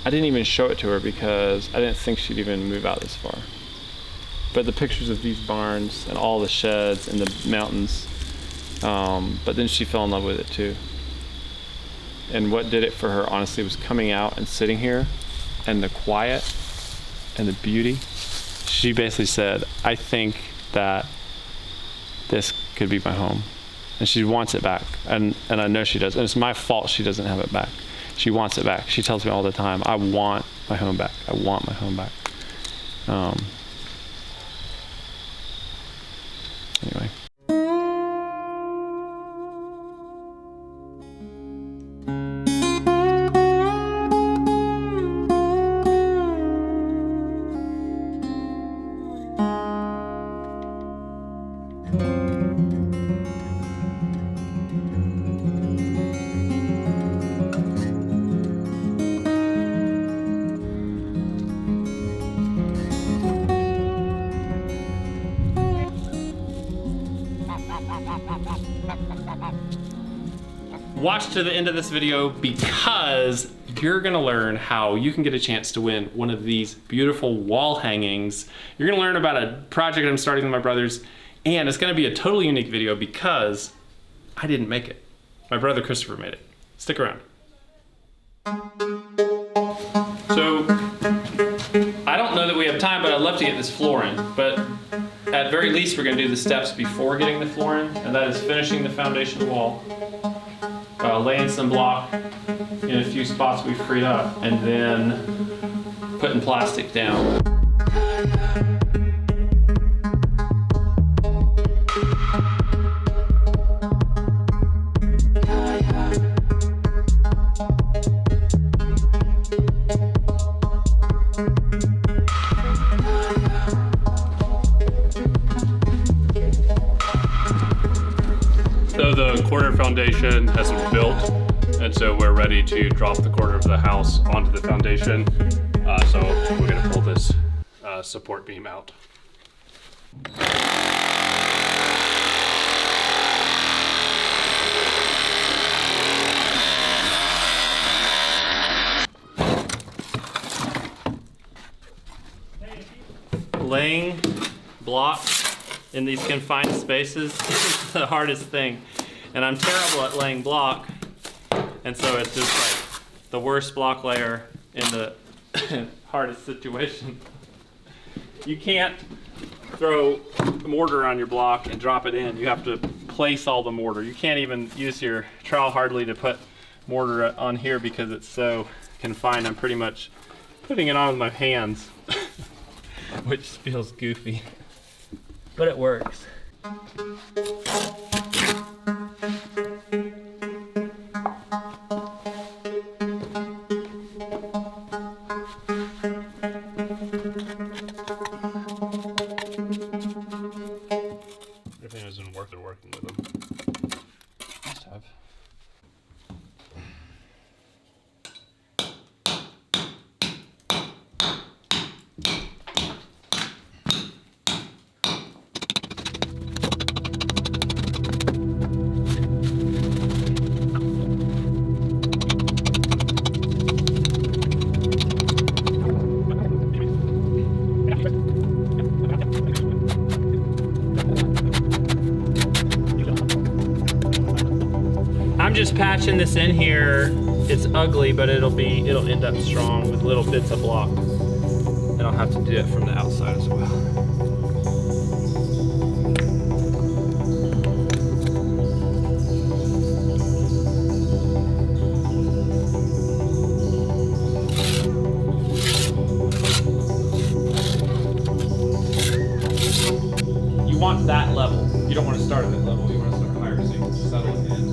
I didn't even show it to her because I didn't think she'd even move out this far. But the pictures of these barns and all the sheds and the mountains, but then she fell in love with it too. And what did it for her, honestly, was coming out and sitting here and the quiet and the beauty. She basically said, I think that this could be my home. And she wants it back. And I know she does. And it's my fault she doesn't have it back. She wants it back. She tells me all the time, I want my home back. I want my home back. Anyway. Watch to the end of this video because you're gonna learn how you can get a chance to win one of these beautiful wall hangings. You're gonna learn about a project I'm starting with my brothers, and it's gonna be a totally unique video because I didn't make it. My brother Christopher made it. Stick around. So, I don't know that we have time, but I'd love to get this floor in, but at very least we're gonna do the steps before getting the floor in, and that is finishing the foundation wall. Laying some block in a few spots we freed up, and then putting plastic down. So the corner foundation has been built, and so we're ready to drop the corner of the house onto the foundation. So we're gonna pull this support beam out. Laying block in these confined spaces is the hardest thing. And I'm terrible at laying block, and so it's just like the worst block layer in the hardest situation. You can't throw mortar on your block and drop it in. You have to place all the mortar. You can't even use your trowel hardly to put mortar on here because it's so confined. I'm pretty much putting it on with my hands, which feels goofy, but it works. Everything has been working with them. Must have. I'm just patching this in here. It's ugly, but it'll end up strong with little bits of block. And I'll have to do it from the outside as well. You want that level. You don't want to start at that level. You want to start higher so you can settle it in.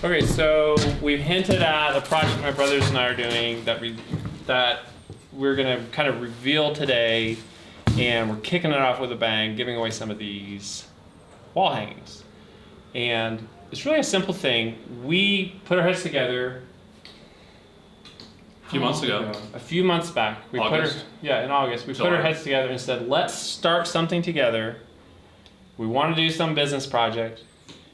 Okay, so we've hinted at a project my brothers and I are doing that we're gonna kind of reveal today, and we're kicking it off with a bang, giving away some of these wall hangings. And it's really a simple thing. We put our heads together a few months ago. A few months back. In August. We put our heads together and said, let's start something together. We want to do some business project.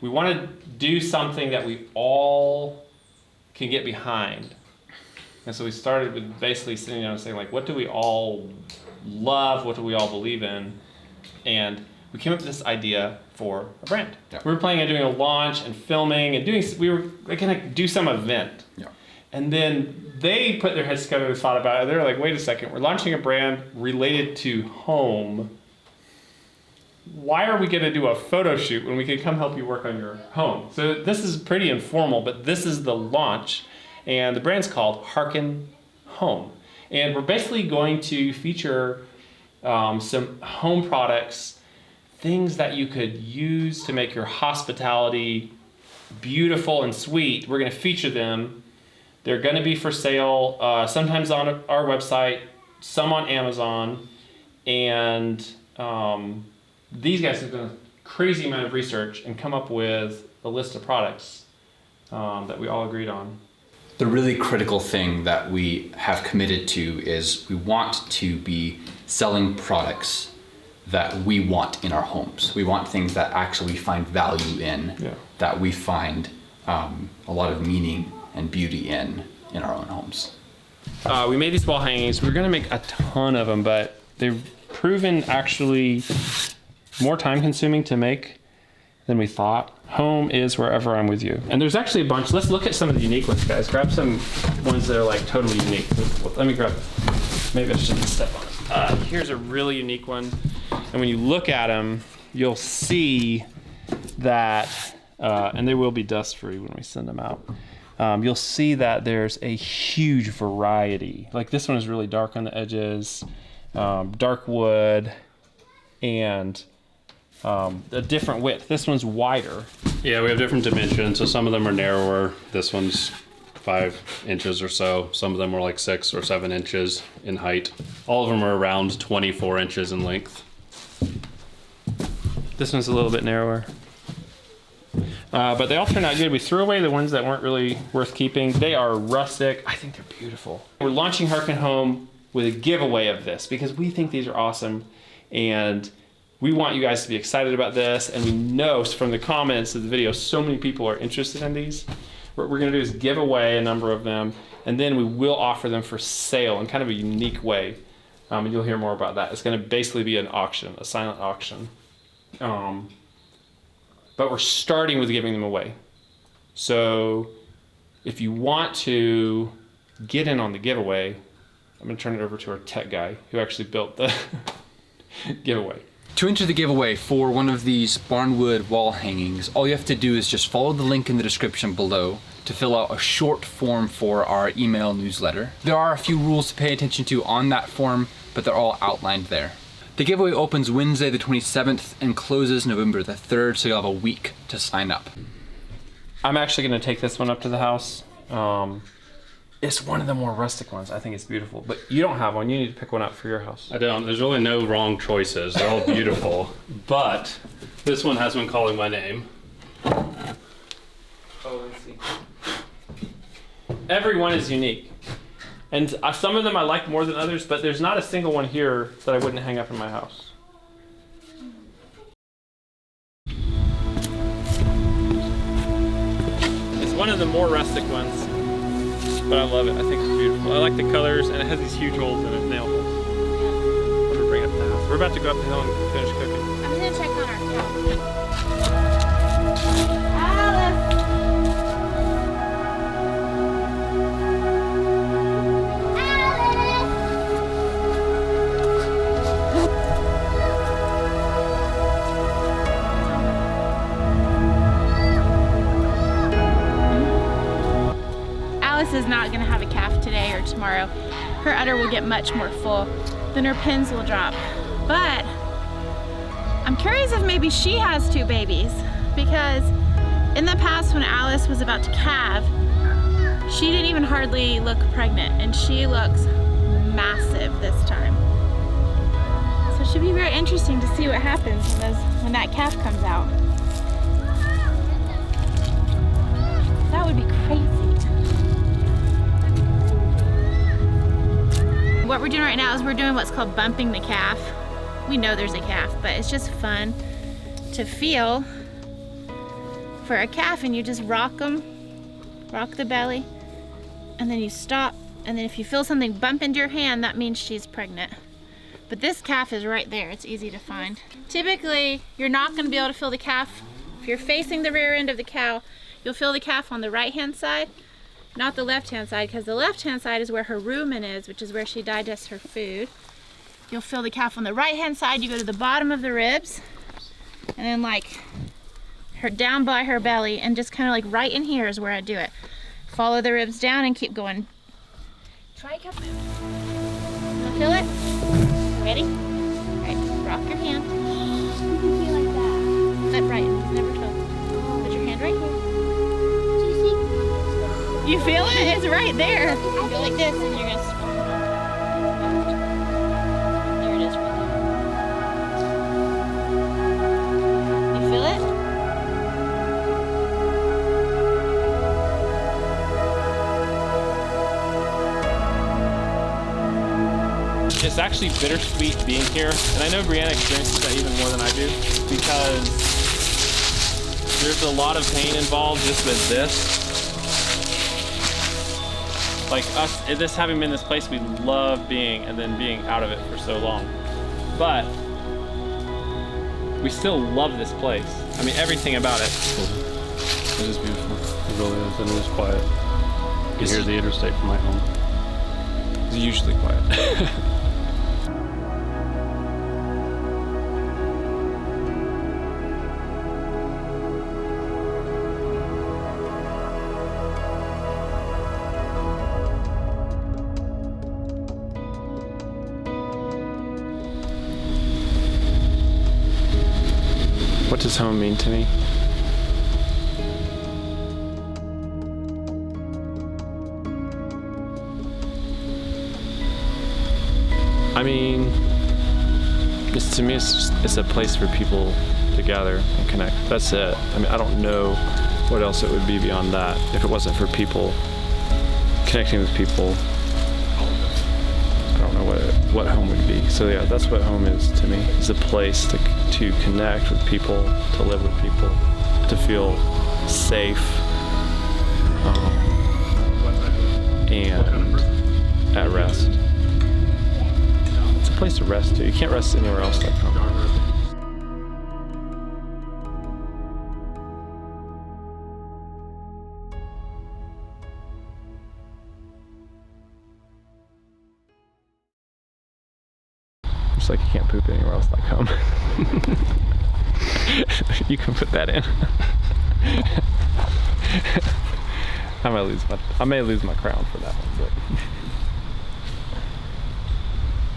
We want to do something that we all can get behind. And so we started with basically sitting down and saying, like, what do we all love? What do we all believe in? And we came up with this idea for a brand. Yeah. We were planning on doing a launch and filming and we were going to do some event. Yeah. And then they put their heads together and thought about it. They were like, wait a second, we're launching a brand related to home. Why are we going to do a photo shoot when we can come help you work on your home? So this is pretty informal, but this is the launch. And the brand's called Harken Home. And we're basically going to feature some home products, things that you could use to make your hospitality beautiful and sweet. We're going to feature them. They're going to be for sale, sometimes on our website, some on Amazon. And these guys have done a crazy amount of research and come up with a list of products that we all agreed on. The really critical thing that we have committed to is we want to be selling products that we want in our homes. We want things that actually we find value in, that we find a lot of meaning and beauty in our own homes. We made these wall hangings. We were going to make a ton of them, but they've proven actually more time consuming to make than we thought. Home is wherever I'm with you. And there's actually a bunch. Let's look at some of the unique ones, guys. Grab some ones that are like totally unique. Let me grab, maybe I shouldn't step on it. Here's a really unique one. And when you look at them, you'll see that, and they will be dust free when we send them out. You'll see that there's a huge variety. Like this one is really dark on the edges, dark wood, and a different width. This one's wider. Yeah, we have different dimensions. So some of them are narrower. This one's 5 inches or so. Some of them are like 6 or 7 inches in height. All of them are around 24 inches in length. This one's a little bit narrower. But they all turned out good. We threw away the ones that weren't really worth keeping. They are rustic. I think they're beautiful. We're launching Harken Home with a giveaway of this because we think these are awesome. And we want you guys to be excited about this, and we know from the comments of the video, so many people are interested in these. What we're gonna do is give away a number of them, and then we will offer them for sale in kind of a unique way. And you'll hear more about that. It's gonna basically be an auction, a silent auction. But we're starting with giving them away. So if you want to get in on the giveaway, I'm gonna turn it over to our tech guy who actually built the giveaway. To enter the giveaway for one of these barnwood wall hangings, all you have to do is just follow the link in the description below to fill out a short form for our email newsletter. There are a few rules to pay attention to on that form, but they're all outlined there. The giveaway opens Wednesday the 27th and closes November the 3rd, so you'll have a week to sign up. I'm actually gonna take this one up to the house. It's one of the more rustic ones. I think it's beautiful, but you don't have one. You need to pick one up for your house. I don't. There's really no wrong choices. They're all beautiful. But this one has been calling my name. Oh, let's see. Every one is unique. And some of them I like more than others, but there's not a single one here that I wouldn't hang up in my house. It's one of the more rustic ones. But I love it. I think it's beautiful. I like the colors, and it has these huge holes in it, nail holes. I'm gonna bring it up to the house. We're about to go up the hill and finish cooking. I'm gonna check on our cow. Alice is not gonna have a calf today or tomorrow. Her udder will get much more full, then her pins will drop. But I'm curious if maybe she has 2 babies, because In the past, when Alice was about to calve, she didn't even hardly look pregnant, and she looks massive this time. So it should be very interesting to see what happens when that calf comes out. That would be crazy. What we're doing right now is we're doing what's called bumping the calf. We know there's a calf, but it's just fun to feel for a calf, and you just rock them, rock the belly, and then you stop, and then if you feel something bump into your hand, that means she's pregnant. But this calf is right there, it's easy to find. Typically, you're not going to be able to feel the calf. If you're facing the rear end of the cow, you'll feel the calf on the right hand side, not the left hand side, because the left hand side is where her rumen is, which is where she digests her food. You'll feel the calf on the right hand side. You go to the bottom of the ribs, and then like her down by her belly, and just kind of like right in here is where I do it. Follow the ribs down and keep going. Try calf move. Wanna feel it? Ready? Alright, rock your hand. You can feel like that. That right, never felt. Put your hand right here. Do you see? You feel it? It's right there. You go like this, and you're gonna scroll it up. There it is right there. You feel it? It's actually bittersweet being here, and I know Brianna experiences that even more than I do, because there's a lot of pain involved just with this. Like us, this having been this place we love being, and then being out of it for so long. But we still love this place. I mean, everything about it. It is beautiful. It really is, and it is quiet. You can hear the interstate from my home. It's usually quiet. What does home mean to me? I mean, to me, it's a place for people to gather and connect. That's it. I mean, I don't know what else it would be beyond that if it wasn't for people, connecting with people. I don't know what home would be. So yeah, that's what home is to me. It's a place to connect with people, to live with people, to feel safe, and at rest. It's a place to rest too. You can't rest anywhere else like home. Just like you can't poop anywhere else like home. You can put that in. I may lose my crown for that one, but